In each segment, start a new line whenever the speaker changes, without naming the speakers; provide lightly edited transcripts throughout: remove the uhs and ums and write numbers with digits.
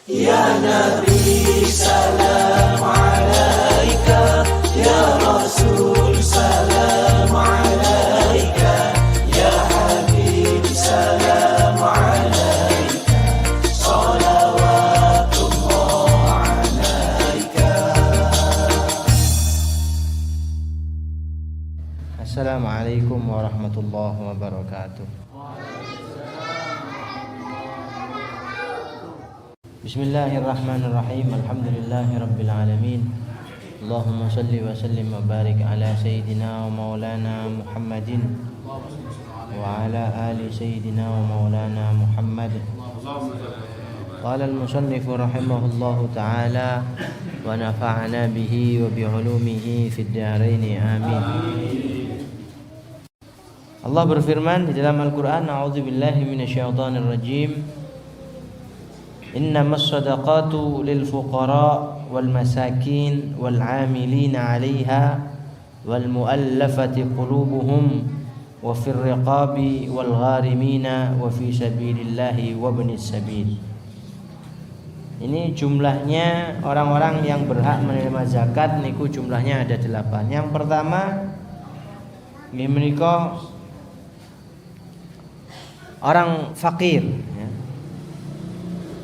Ya Nabi salam alaika, Ya Rasul salam alaika, Ya Habib salam alaika, salawatullah alaika.
Assalamualaikum warahmatullahi wabarakatuh. Bismillahirrahmanirrahim. Alhamdulillahi rabbil alamin. Allahumma salli wa sallim wa barik ala sayyidina wa maulana Muhammadin wa ala ali sayyidina wa maulana Muhammad. Qala al-musannif rahimahullahu ta'ala wa nafa'ana bihi wa bi'ulumihi fid dharain amin. Allah berfirman di dalam Al-Qur'an, a'udzubillahi minasyaitonir rajim. Innamas sadaqatu lil fuqara wal masakin wal 'amilina 'alaiha wal mu'allafati qulubuhum wa fir riqabi wal gharimina wa fi sabilillahi wa ibnis sabil. Ini jumlahnya orang-orang yang berhak menerima zakat niku jumlahnya ada 8. Yang pertama nggih menika orang fakir.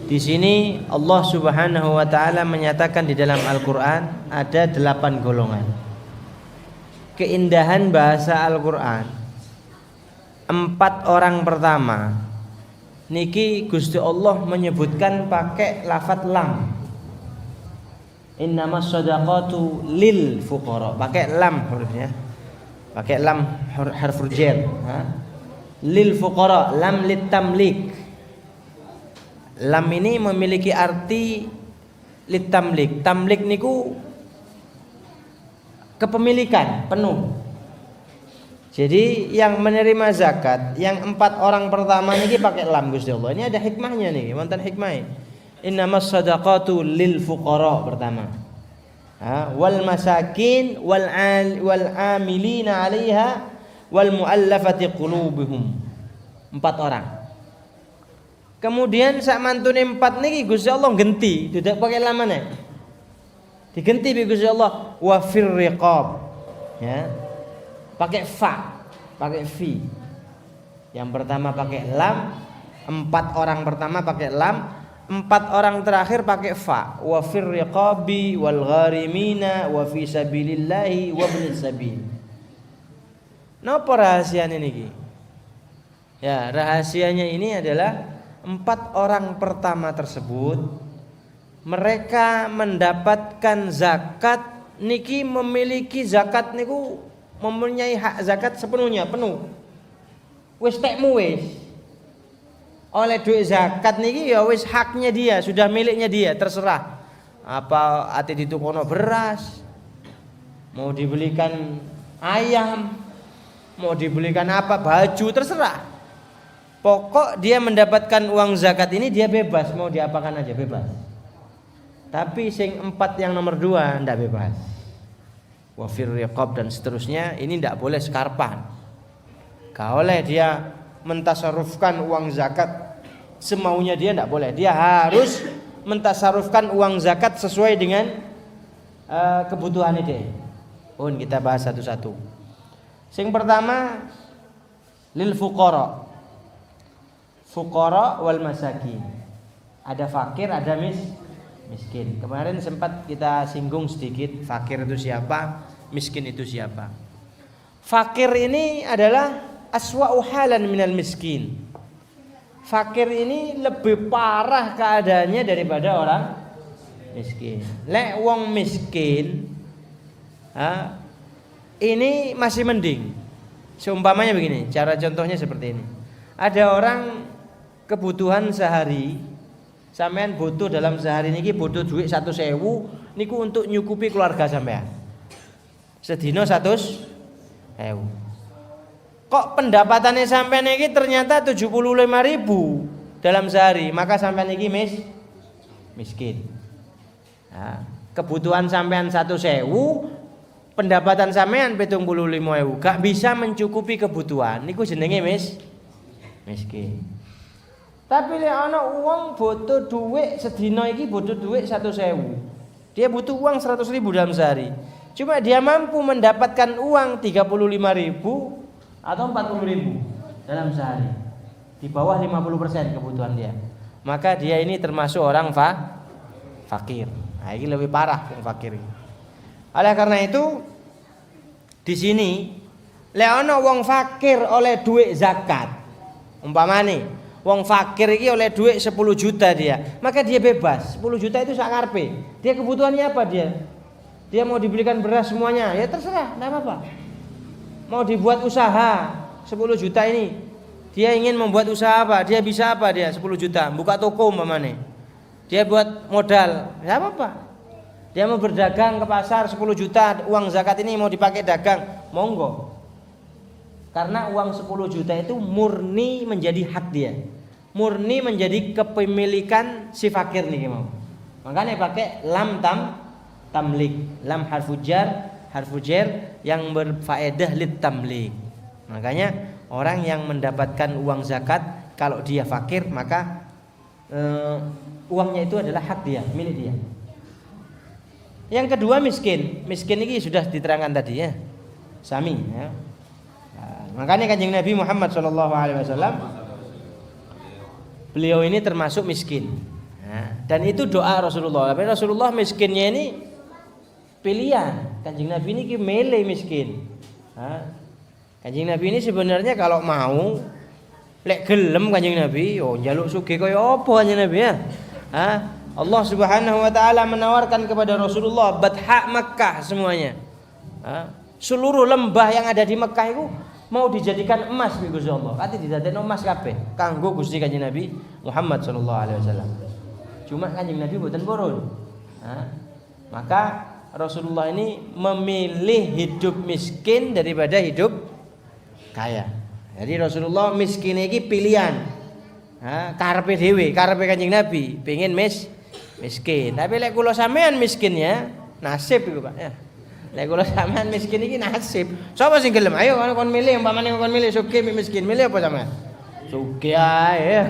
Di sini Allah Subhanahu wa taala menyatakan di dalam Al-Qur'an ada 8 golongan. Keindahan bahasa Al-Qur'an, 4 orang pertama niki Gusti Allah menyebutkan pakai lafaz lam. Innamas shadaqatu lil fuqara, pakai lam hurufnya. Pakai lam huruf jar, lil fuqara, lam lit tamlik. Lam ini memiliki arti litamlik. Tamlik niku kepemilikan penuh. Jadi yang menerima zakat, yang 4 orang pertama niki pakai lam Gusti Allah. Ini ada hikmahnya nih, wonten hikmah. Innamas shadaqatu lil fuqara pertama. Wal masakin wal amilina 'alaiha wal muallafati qulubuhum. 4 orang. Kemudian sak mantune 4 niki Gusti Allah genti, tidak pakai lamane. Digenti bi Gusti Allah wa fir riqab. Ya. Pakai fa, pakai fi. Yang pertama pakai lam, 4 orang pertama pakai lam, 4 orang terakhir pakai fa. Wa fir riqabi wal gharimina wa fi sabilillahi wa ibnis sabil. Napa rahasiane niki? Ya, rahasianya ini adalah 4 orang pertama tersebut mereka mendapatkan zakat niki, memiliki zakat niku mempunyai hak zakat sepenuhnya, penuh. Wis tekmu wis. Oleh duit zakat niki ya wis haknya dia, sudah miliknya dia, terserah. Apa ati ditukono beras, mau dibelikan ayam, mau dibelikan apa, baju, terserah. Pokok dia mendapatkan uang zakat ini dia bebas, mau diapakan aja bebas. Tapi sing 4 yang nomor 2 ndak bebas. Wa fir riqab dan seterusnya ini ndak boleh sekarpan. Gak oleh dia mentasarufkan uang zakat semaunya, dia ndak boleh. Dia harus mentasarufkan uang zakat sesuai dengan kebutuhannya dia. Kita bahas satu-satu. Sing pertama lil fuqara. Fuqara wal masakin. Ada fakir, ada miskin. Kemarin sempat kita singgung sedikit, fakir itu siapa, miskin itu siapa. Fakir ini adalah aswa'u halan minal miskin. Fakir ini lebih parah keadaannya daripada orang miskin. Lek wong miskin ini masih mending. Seumpamanya begini, cara contohnya seperti ini. Ada orang kebutuhan sehari, sampean butuh dalam sehari niki butuh duit 100.000 niku untuk nyukupi keluarga sampean. Sedina 100.000. Kok pendapatannya sampean niki ternyata 75.000 dalam sehari, maka sampean niki miskin. Nah, kebutuhan sampean 100.000, pendapatan sampean 75.000, gak bisa mencukupi kebutuhan, niku jenenge miskin. Tapi lek ana wong butuh duit sedina iki butuh duit 100.000. Dia butuh uang 100.000 dalam sehari. Cuma dia mampu mendapatkan uang 35.000 atau 40.000 dalam sehari. Di bawah 50% kebutuhan dia. Maka dia ini termasuk orang fakir. Nah, ini lebih parah yang fakir ini. Oleh karena itu di sini lek ana wong fakir oleh duit zakat. Umpamane wong fakir iki oleh duit 10 juta dia, maka dia bebas. 10 juta itu sak karepe. Dia kebutuhannya apa dia? Dia mau dibelikan beras semuanya, ya terserah, enggak apa-apa. Mau dibuat usaha 10 juta ini. Dia ingin membuat usaha apa? Dia bisa apa dia 10 juta? Buka toko umpamane. Dia buat modal, enggak apa-apa. Dia mau berdagang ke pasar 10 juta, uang zakat ini mau dipakai dagang, monggo. Karena uang 10 juta itu murni menjadi hak dia. Murni menjadi kepemilikan si fakir nih mau. Makanya pakai lam tamlik. Lam harfu jar yang berfaedah lit tamlik. Makanya orang yang mendapatkan uang zakat kalau dia fakir maka uangnya itu adalah hak dia, milik dia. Yang kedua miskin. Miskin ini sudah diterangkan tadi ya. Sami ya. Makanya Kanjeng Nabi Muhammad SAW beliau ini termasuk miskin. Dan itu doa Rasulullah. Tapi Rasulullah miskinnya ini pilihan. Kanjeng Nabi ini milih miskin. Kanjeng Nabi ini sebenarnya kalau mau lek gelem Kanjeng Nabi, njaluk sugih kaya apa Kanjeng Nabi ya? Allah Subhanahu wa taala menawarkan kepada Rasulullah Batha Makkah semuanya. Seluruh lembah yang ada di Mekah itu mau dijadikan emas bi Gusti Allah. Kate didadekno emas kabeh kanggo Gusti Kanjeng Nabi Muhammad sallallahu alaihi wasallam. Cuma Kanjeng Nabi mboten purun. Maka Rasulullah ini memilih hidup miskin daripada hidup kaya. Jadi Rasulullah miskin iki pilihan. Karepe dhewe, karepe Kanjeng Nabi pengen miskin. Tapi lek kula sampean miskinnya nasib iku Pak ya. Lek kula sampean miskin iki nasib. Sapa sing gelem? Ayo kon milih umpamane kon milih sugih miskin. Milih apa sampean? Sugih ae.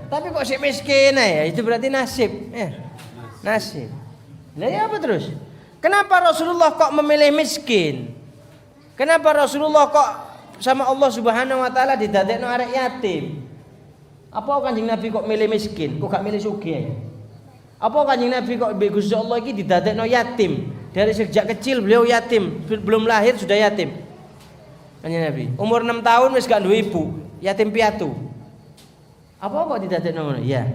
Tapi kok sik miskin ae? Itu berarti nasib ya. Nasib. Lah ya apa terus? Kenapa Rasulullah kok memilih miskin? Kenapa Rasulullah kok sama Allah Subhanahu wa taala didadekno arek yatim? Apa Kanjeng Nabi kok milih miskin? Kok gak milih sugih? Apa Kanjeng Nabi kok Gusti Allah iki didadekno yatim? Dari sejak kecil beliau yatim, belum lahir sudah yatim. Kanjeng Nabi, umur 6 tahun wis gak duwe ibu, yatim piatu. Apa kok didadekno ngono? Ya,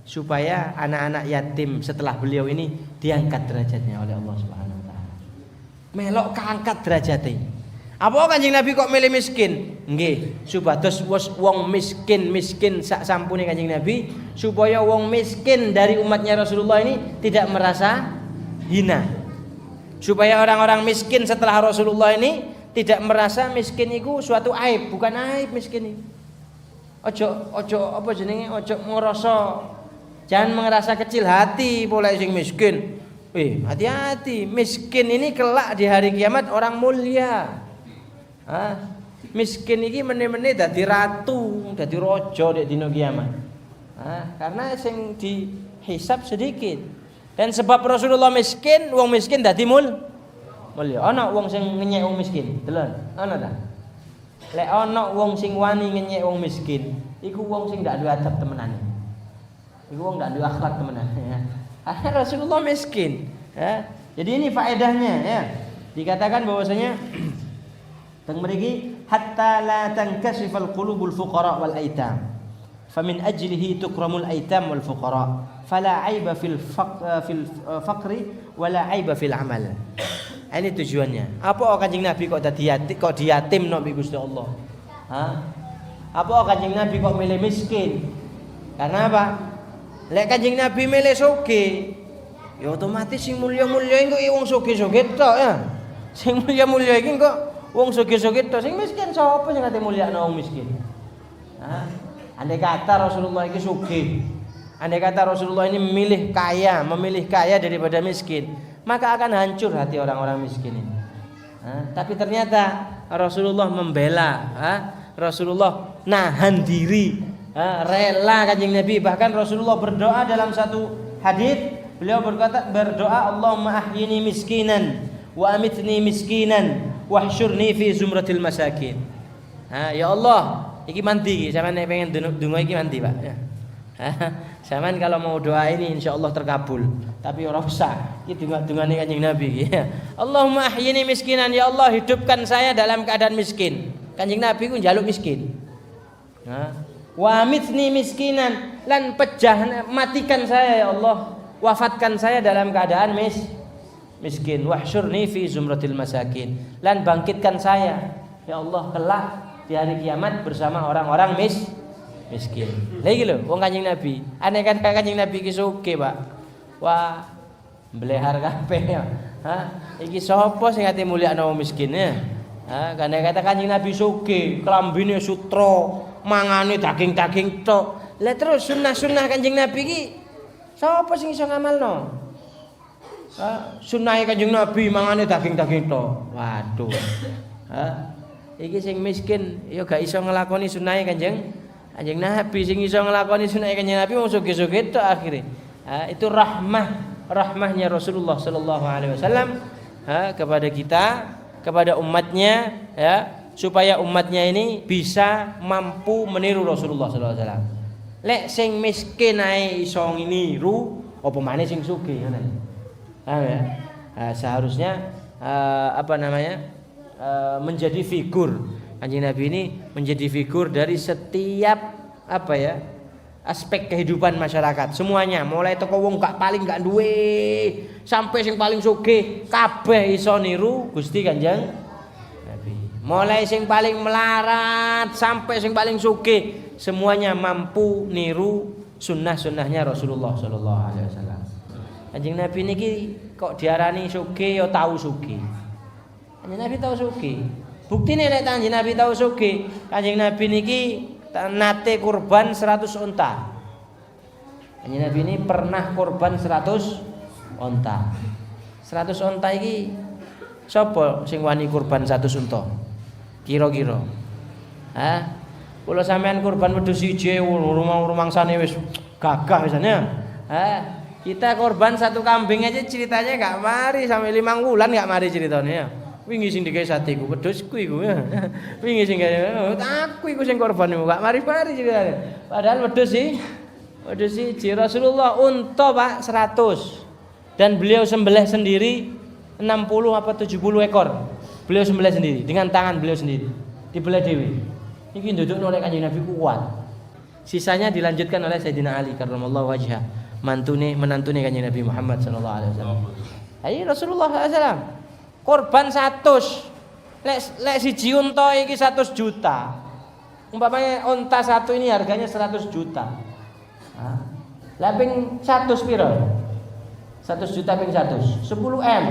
supaya anak-anak yatim setelah beliau ini diangkat derajatnya oleh Allah Subhanahu wa taala. Melok kaangkat derajate. Apa Kanjeng Nabi kok milih miskin? Nggih, supados wong miskin sak sampune Kanjeng Nabi, supaya wong miskin dari umatnya Rasulullah ini tidak merasa hina. Supaya orang-orang miskin setelah Rasulullah ini tidak merasa miskin itu suatu aib, bukan aib miskin ini. Ojo apa jenenge? Ojo ngerasa, jangan merasa kecil hati pola sing miskin. Hati-hati, miskin ini kelak di hari kiamat orang mulia. Miskin ini meneh-meneh dadi ratu, dadi raja di dina kiamat. Karena sing dihisab sedikit. Dan sebab Rasulullah miskin, wong miskin dadi mulia. Ana wong sing ngenyek wong miskin, delon. Ana ta? Lek ana wong sing wani ngenyek wong miskin, iku wong sing ndak duwe adab temenan. Iku wong ndak duwe akhlak temenan ya. Rasulullah miskin, ya. Jadi ini faedahnya ya. Dikatakan bahwasanya teng mriki hatta la tankashifal qulubul fuqara wal aitam. Famin ajlihi tukramul aitam wal fuqara. Fala aiba fil faqri wala aiba fil amal. Ini tujuannya. Apa Kanjeng Nabi kok diyatimno bi Gusti Allah? Apa Kanjeng Nabi kok milih miskin? Karena apa? Lek Kanjeng Nabi milih sugih, ya otomatis sing mulya-mulya iki wong sugih-sugih tok ya. Sing mulya-mulya iki kok wong sugih-sugih tok. Sing miskin sapa sing ate mulyakno wong miskin? Andai kata Rasulullah iki sugih, andai kata Rasulullah ini memilih kaya daripada miskin, maka akan hancur hati orang-orang miskin ini. Tapi ternyata Rasulullah membela, Rasulullah nahan diri rela Kanjeng Nabi. Bahkan Rasulullah berdoa dalam satu hadis, beliau berdoa, Allahumma ahyini miskinan wa amitni miskinan wahsyurni fi zumratil masakin. Ya Allah, iki mandi, sampean nek pengen donga iki mandi, Pak. Ya. Sampean kalau mau doa ini insyaallah terkabul. Tapi ora usah, iki donga-dongane Kanjeng Nabi ya. Allahumma ahyini miskinan, ya Allah hidupkan saya dalam keadaan miskin. Kanjeng Nabi ku njaluk miskin. Wa amitni miskinan, lan matikan saya ya Allah, wafatkan saya dalam keadaan miskin. Wahsyurni fi zumratil masakin, lan bangkitkan saya ya Allah kelak di hari kiamat bersama orang-orang miskin. Lha iki lho wong Kanjeng Nabi. Aneh kan Kanjeng Nabi iki sugih, Pak. Wah, mblehar kabeh ya. Iki sapa sing ate mulyakno wong miskin ya? Karena kata Kanjeng Nabi sugih, klambine sutra, mangane daging-daging tok. Lah terus sunah-sunah Kanjeng Nabi iki sapa sing iso ngamalno? Sunnahe Kanjeng Nabi mangane daging-daging tok. Waduh. Iki sing miskin ya gak iso nglakoni sunahe Kanjeng Nabi, sing iso nglakoni sunahe Kanjeng Nabi wong sugih-sugih tok akhire. Itu rahmahnya Rasulullah sallallahu alaihi wasallam kepada kita, kepada umatnya ya, supaya umatnya ini bisa mampu meniru Rasulullah sallallahu alaihi wasallam. Lek sing miskin ae iso niru, apa maneh sing sugih ngono. Ya. Seharusnya menjadi figur. Kanjeng Nabi ini menjadi figur dari setiap aspek kehidupan masyarakat semuanya, mulai teko wong paling gak duwe sampai sing paling sugih kabeh iso niru Gusti Kanjeng Nabi. Mulai sing paling melarat sampai sing paling sugih semuanya mampu niru sunnah-sunnahnya Rasulullah sallallahu alaihi wasallam. Kanjeng Nabi niki kok diarani sugih ya tau sugih. Kanjeng Nabi tau sugih. Buktine nek Kanjeng Nabi tau sugih, Kanjeng Nabi niki nate kurban 100 unta. Kanjeng Nabi ini pernah kurban 100 unta. 100 unta iki sapa sing wani kurban 100 unta? Kira-kira. Kula sampean kurban wedhus siji rumangsane wis gagah wisane. Kita kurban satu kambing aja ceritanya gak mari sampai 5 bulan gak mari ceritanya ya. Wingi sing digawe sate ku wedhusku iku ya. Wingi sing gawe aku iku sing korban gak mari-mari ceritane. Padahal wedhus siji Rasulullah unta Pak 100. Dan beliau sembelih sendiri 60 apa 70 ekor. Beliau sembelih sendiri dengan tangan beliau sendiri. Dibelah dhewe. Iki ndudukno oleh Kanjeng Nabi kuat. Sisanya dilanjutkan oleh Sayyidina Ali karramallahu wajhah, menantune Kanjeng Nabi Muhammad sallallahu alaihi wasallam. Rasulullah sallallahu alaihi wasallam korban 100. Lek siji unta iki 100 juta. Umpamanya unta satu ini harganya 100 juta. Lah ping 100 piro? 100 juta ping 100, 10 M.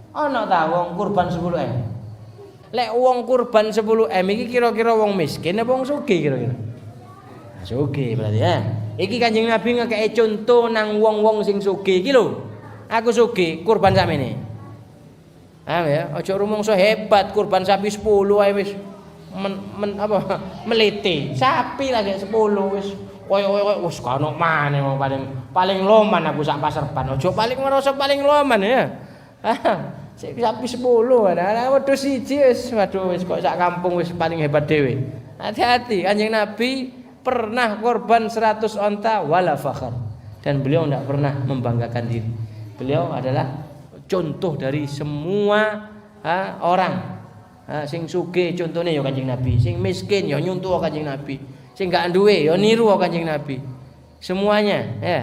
Ana ta wong kurban 10 M? Lek wong kurban 10 M iki kira-kira wong miskin apa wong sugih kira-kira? Sugih berarti ya. Iki Kanjeng Nabi ngekeki contoh nang wong-wong sing sugih iki lho. Aku sugih kurban sakmene. Ya, aja rumangsa hebat kurban sapi 10 ae wis meliti. Sapi lagi 10 wis koyo wis kono maneh wong paling loman aku sak Pasarban. Aja paling ngerasa paling loman ya. Sapi 10 ana wedhus siji wis waduh wis kok sak kampung wis paling hebat dhewe. Hati-hati, Kanjeng Nabi pernah korban 100 onta wala fakhar, dan beliau tidak pernah membanggakan diri. Beliau adalah contoh dari semua orang. Sing sugih contone ya Kanjeng Nabi, sing miskin ya nyuntuh Kanjeng Nabi, sing gak duwe ya niru Kanjeng Nabi. Semuanya ya.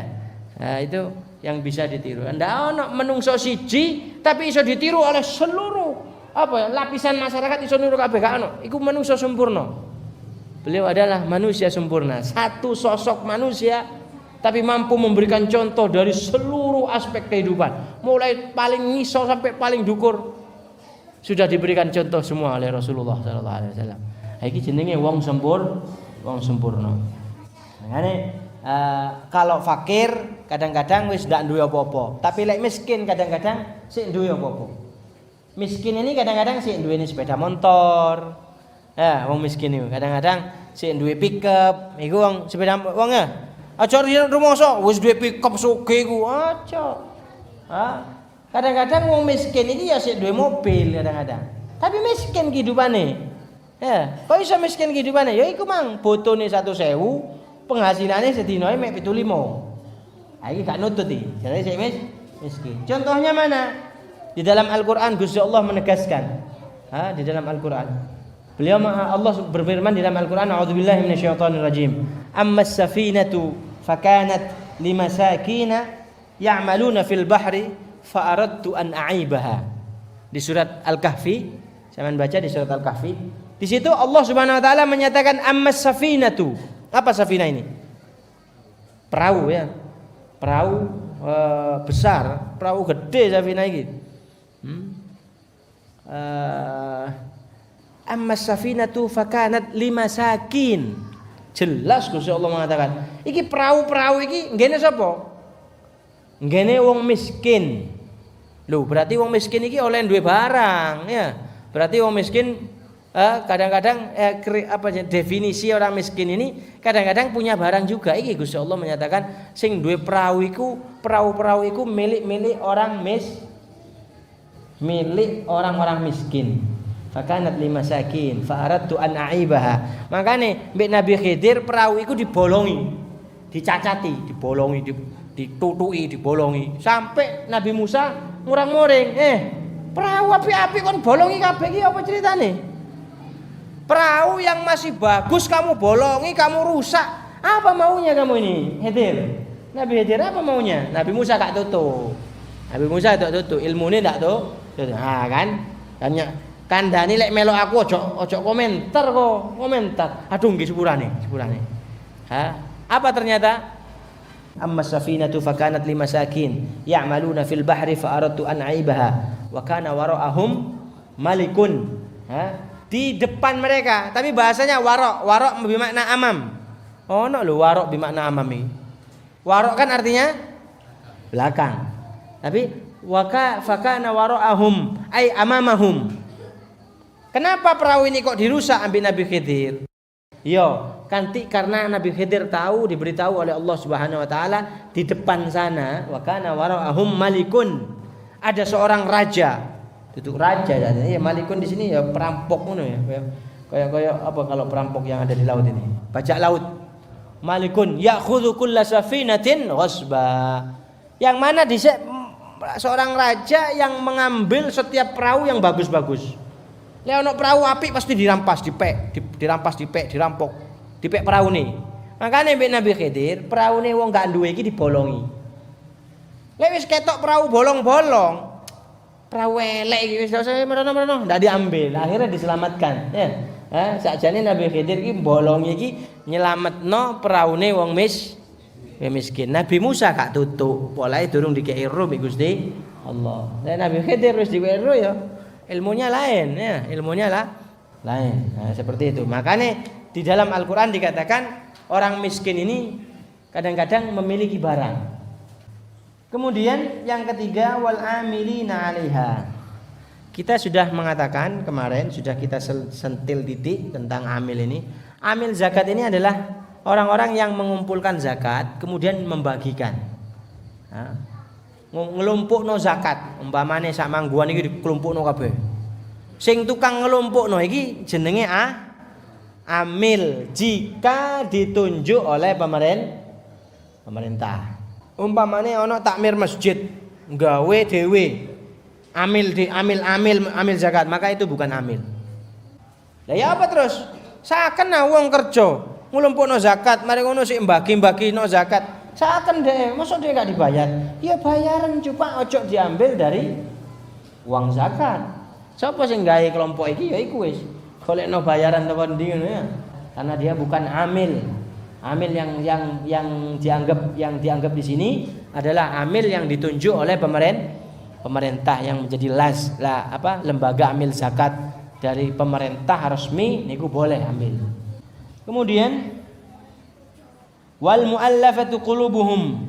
Itu yang bisa ditiru. Ndak ono menungso siji tapi iso ditiru oleh seluruh lapisan masyarakat, iso niru kabeh gak ono. Iku menungso sempurna. Beliau adalah manusia sempurna, satu sosok manusia tapi mampu memberikan contoh dari seluruh aspek kehidupan, mulai paling ngisor sampai paling dukur sudah diberikan contoh semua oleh Rasulullah sallallahu alaihi wasallam. Iki jenenge wong sempurna. Makane kalau fakir kadang-kadang wis ndak duwe apa-apa, tapi lek miskin kadang-kadang sik duwe apa-apa. Miskin ini kadang-kadang sik duweni sepeda motor. Wong miskin itu kadang-kadang sing duwe pickup, iku wong sepeda wong ya. Aja rumangsa wis duwe pickup sugih iku, aja. Kadang-kadang wong miskin iki ya sik duwe mobil kadang-kadang. Tapi miskin kehidupane. Ya, kok iso miskin kehidupane? Ya iku mang botone 100.000, penghasilannya sedina mek 75. Ha iki gak nutut iki. Jadi sik miskin. Contohnya mana? Di dalam Al-Qur'an Gusti Allah menegaskan. Di dalam Al-Qur'an. Beliau Allah berfirman di dalam Al-Qur'an, "A'udzubillahi minasyaitonirrajim. Ammas safinatu fakanat limasakina ya'maluna fil bahri fa aradtu an a'ibaha." Di surat Al-Kahfi, saya baca di surat Al-Kahfi. Di situ Allah Subhanahu wa taala menyatakan ammas safinatu. Apa safina ini? Perahu ya. Perahu besar, perahu gede safina ini. Amma safinatu fakanat limasakin. Jelas Gusti Allah mengatakan, iki perahu-perahu iki nggene sapa? Nggene wong miskin. Loh, berarti wong miskin iki oleh duwe barang ya. Berarti wong miskin kadang-kadang definisi orang miskin ini kadang-kadang punya barang juga. Iki Gusti Allah menyatakan sing duwe perahu iku milik orang-orang miskin. Fakanat limasakin fa aradtu an a'ibaha. Makane mbek Nabi Khidir perahu iku dibolongi, dicacati, dibolongi, ditutuki, dibolongi. Sampai Nabi Musa ngurang-muring, perahu api-api kon bolongi kabeh iki apa ceritane? Perahu yang masih bagus kamu bolongi, kamu rusak. Apa maunya kamu ini? Khidir. Nabi Khidir apa maunya? Nabi Musa gak tutup. Nabi Musa tak tutup, ilmune tak tutup. Kan? Kandhani lek melok aku ojo komentar kok, komentar. Aduh nggih sepurane. Apa ternyata? Ammas safinatu fakanat limasakin ya'maluna fil bahri fa aradtu an aibaha wa kana wara'ahum malikun. Di depan mereka, tapi bahasanya warok bermakna amam. Ono lho warok bermakna amam iki. Warok kan artinya belakang. Tapi fakana wara'ahum ay amamahum. Kenapa perahu ini kok dirusak ambil Nabi Khidir? Karena Nabi Khidir diberitahu oleh Allah Subhanahu wa taala di depan sana wa kana wara'ahum malikun. Ada seorang raja. Duduk raja ya malikun di sini ya perampok ngono ya. Kayak apa kalau perampok yang ada di laut ini? Bajak laut. Malikun ya'khudhu kulla safinatin ghasba. Yang mana seorang raja yang mengambil setiap perahu yang bagus-bagus. Lek ono perahu apik pasti dirampok, dipek perahu nih. Makanya mbek Nabi Khidir, perahu nih wong gak duwe iki dibolongi. Lek wis ketok perahu bolong-bolong, perahu elek iki wis merono ndak diambil, akhirnya diselamatkan. Ya. Sakjane Nabi Khidir iki bolongi iki nyelametno peraune wong miskin. Nabi Musa gak tutuk, polahe durung dikei ro mbek Gusti Allah. Lek Nabi Khidir wis dikei ro ya. Ilmunya lain ya, lain. Nah, seperti itu. Makanya di dalam Al-Qur'an dikatakan orang miskin ini kadang-kadang memiliki barang. Kemudian yang ketiga wal amilina 'alaiha. Kita sudah mengatakan kemarin sudah kita sentil titik tentang amil ini. Amil zakat ini adalah orang-orang yang mengumpulkan zakat kemudian membagikan. Ngelumpukno zakat, umpamane sak mangguan iki dikelumpukno kabeh. Sing tukang ngelumpukno iki jenenge amil jika ditunjuk oleh pemerintah. Umpamane ana takmir masjid, gawe dhewe. Amil zakat, maka itu bukan amil. Lah ya apa terus? Saken wong kerja nglumpukno zakat, mari ngono sik mbagi-mbagino zakat. Saken deh, masa dia gak dibayar? Ya bayaran cuma ojo diambil dari uang zakat. Siapa sing gawe kelompok iki ya iku wis. Golekno bayaran tekan ndi ngono ya. Karena dia bukan amil. Amil yang dianggap di sini adalah amil yang ditunjuk oleh pemerintah yang menjadi lembaga amil zakat dari pemerintah resmi niku boleh ambil. Kemudian wal mu'allafatu qulubuhum,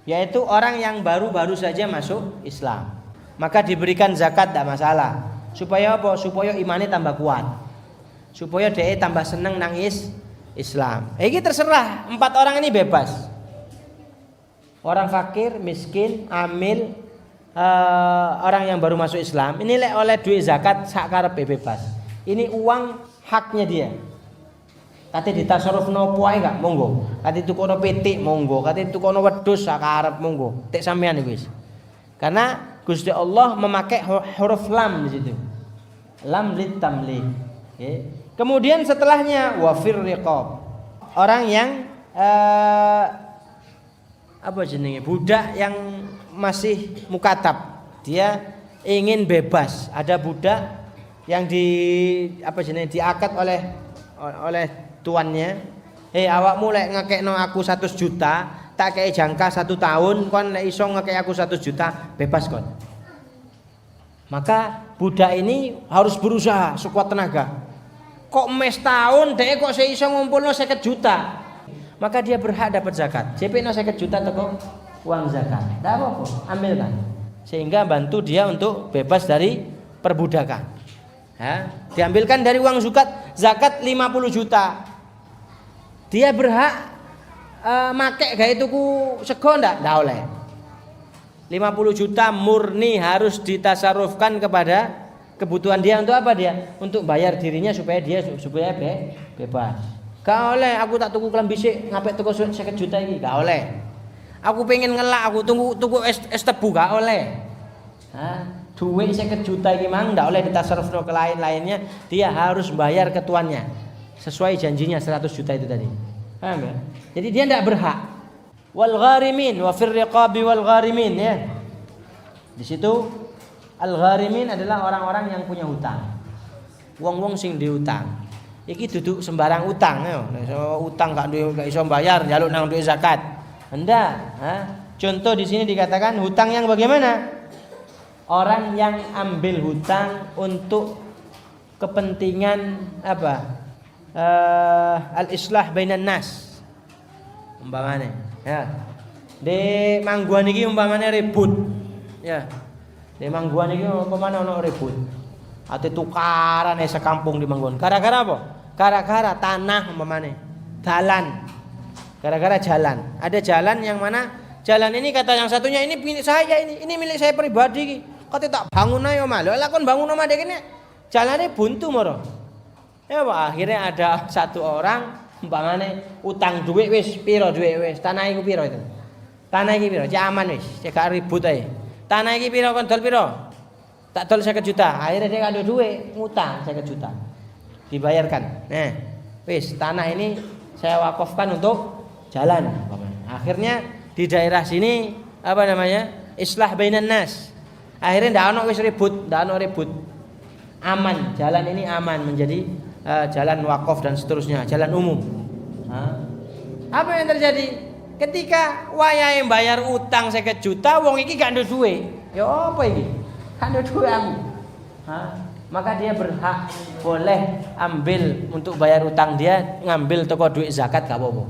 yaitu orang yang baru-baru saja masuk Islam. Maka diberikan zakat tidak masalah. Supaya apa? Supaya imannya tambah kuat. supaya dia tambah seneng nangis Islam. Iki terserah, 4 orang ini bebas. Orang fakir, miskin, amil, orang yang baru masuk Islam, ini lek oleh duit zakat sak karepe bebas. Ini uang haknya dia. Kate ditasarruf nopo ae enggak monggo. Kate tukono pitik monggo, kate tukono wedhus sak karep monggo. Tek sampean iki wis. Karena Gusti Allah memakai huruf lam di situ. Lam litamlik. Okay. Kemudian setelahnya wafir riqab. Orang yang apa jenenge? Budak yang masih mukatab. Dia ingin bebas. Ada budak yang diakad oleh tuannya. Awakmu lek ngekekno aku 100 juta, tak kei jangka 1 tahun, kon lek iso ngekek aku 100 juta, bebas kon. Maka budak ini harus berusaha sekuat tenaga. Kok mes tahun dhek kok iso ngumpulno 50 juta. Maka dia berhak dapat zakat. JP-no 50 juta teko uang zakat. Enggak apa-apa, ambilkan. Sehingga bantu dia untuk bebas dari perbudakan. Diambilkan dari uang zakat 50 juta. Dia berhak make gawe tuku sego ndak oleh. 50 juta murni harus ditasarufkan kepada kebutuhan dia untuk apa dia? Untuk bayar dirinya supaya bebas. Gak oleh aku tak tuku klambi sik ngapik tuku 50 juta iki, gak oleh. Aku pengen ngelak aku tuku es tebu gak oleh. Duit 50 juta iki mang ndak oleh ditasarrufno ke lain-lainnya, dia harus bayar ke tuannya sesuai janjinya 100 juta itu tadi. Paham ya? Jadi dia ndak berhak. Wal gharimin wa fir riqabi wal gharimin ya. Di situ al gharimin adalah orang-orang yang punya hutang. Wong-wong sing diutang. Iki duduk sembarang utang ya. Utang gak iso bayar njaluk nang duit zakat. Hendak, contoh di sini dikatakan hutang yang bagaimana? Orang yang ambil hutang untuk kepentingan apa? Al-islah bainan nas. Umpamane, ya. Di Mangguan iki umpamane ribut. Ya. Di Mangguan iki umpamane ono ribut. Ate tukaran sekampung di Mangguan. Gara-gara apa? Gara-gara tanah umpamane. Jalan. Gara-gara jalan. Ada jalan yang mana jalan ini kata yang satunya ini milik saya ini milik saya pribadi iki. Kate tak bangun ae omah. Lha kon bangun omah dek kene jalane buntu moro. Ya Pak, akhirnya ada satu orang umpamane utang duit wis piro duit wis. Tanah iku piro itu? Tanah iki piro? Cek aman wis, cek gak ribut ae. Tanah iki piro kon dol piro? Tak dol 50 juta. Akhirnya dia gak ada duit, ngutang 50 juta. Dibayarkan. Nah, wis tanah ini saya wakafkan untuk jalan. Akhirnya di daerah sini apa namanya? Islah bainan nas. Akhirnya ndak ono wis ribut, aman, jalan ini aman menjadi jalan wakaf dan seterusnya, jalan umum. Apa yang terjadi? Ketika wayahe bayar utang 50 juta, wong iki gak ndek duit. Ya apa iki? Gak ndek duit aku. Maka dia berhak boleh ambil untuk bayar utang dia, ngambil toko duit zakat gak apa-apa.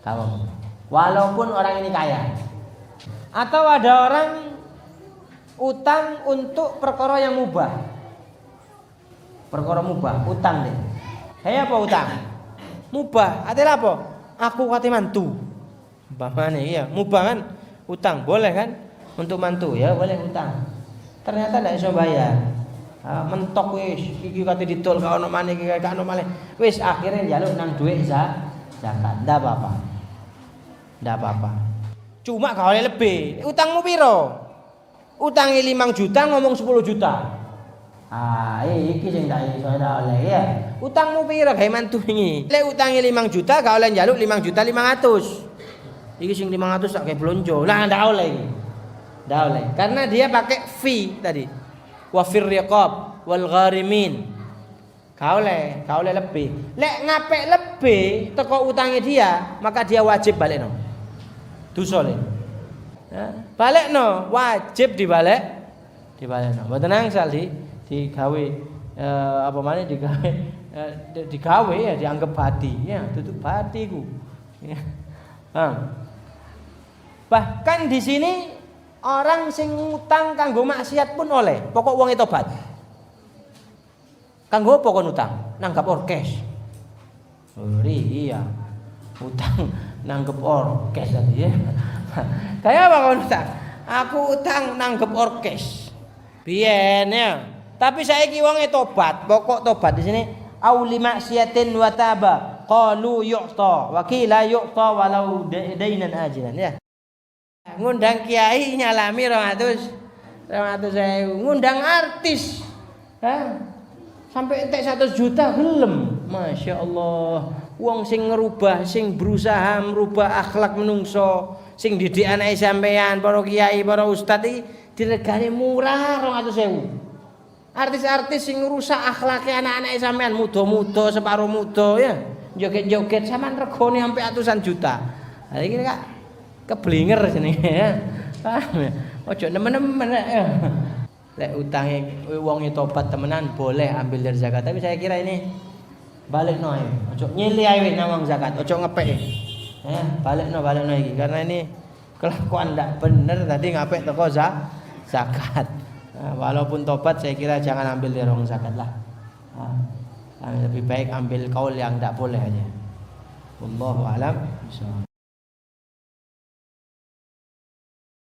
Gak apa-apa. Walaupun orang ini kaya. Atau ada orang utang untuk perkara yang mubah. Perkara mubah, utang deh. Kayak apa utang? Mubah, artinya apa? Aku kate mantu. Umpamane iya, mubah kan utang, boleh kan? Untuk mantu ya boleh utang. Ternyata ndak iso bayar. Mentok wis, iki kate ditol gak ono maneh, gak ono maneh. Wis akhirnya njaluk nang dhuwit zakat. Ndak apa-apa. Ndak apa-apa. Cuma gak oleh lebih. Utangmu piro? Utangi 5 juta ngomong 10 juta. Iki sing ndak iso oleh ya. Utangmu piro gawe mantu wingi? Lek utangi 5 juta gak oleh njaluk 5 juta 500. Iki sing 500 tak gawe blonjo. Lah ndak oleh iki. Ndak oleh. Karena dia pakai fee tadi. Wa fir riqab wal gharimin. Gak oleh lebih. Lek ngapik lebih teko utangi dia, maka dia wajib balikno. Dosa le. Balikno, wajib dibalikno. Mboten angsal digawe apa maneh digawe ya dianggap bati ya tutup batiku ya. Bahkan di sini orang sing ngutang kanggo maksiat pun oleh, pokok wong tobat. Kanggo apa kon utang? nanggap orkes. Iya. Utang nanggap orkes tadi ya. Kayak apa kamu utang? Aku utang nanggap orkes. Biyen ya. Tapi saiki wonge tobat. Pokok tobat di sini auli maksiatin wa taba. Qalu yu'ta wa qila yu'ta walau dainan ajilan ya. Ngundang kiai nyalami 200.000, ngundang artis. Sampai entek 100 juta gelem. Masya Allah. Wong sing ngerubah, sing berusaha merubah akhlak menungso, sing didik anake sampean, para kiai, para ustad iki diregani murah 200.000. Artis-artis sing ngrusak akhlake anak-anake sampean, muda-muda, separo muda ya. Joget-joget sampean regane sampai ratusan juta. Lah iki Kak keblinger jenenge ya. Paham ya? Ojo nemen-nemen ya. Lek utange wonge tobat temenan boleh ambil dari zakat, tapi saya kira ini balikno ae. Ojo nyili ae nang zakat, ojo ngepek. Ya, balikno iki karena ini kelakuan ndak bener tadi ngapik teko zakat. Nah, walaupun tobat saya kira jangan ambil dari orang zakat lah. Lebih baik ambil kaul yang tidak boleh aja. Wallahu a'lam.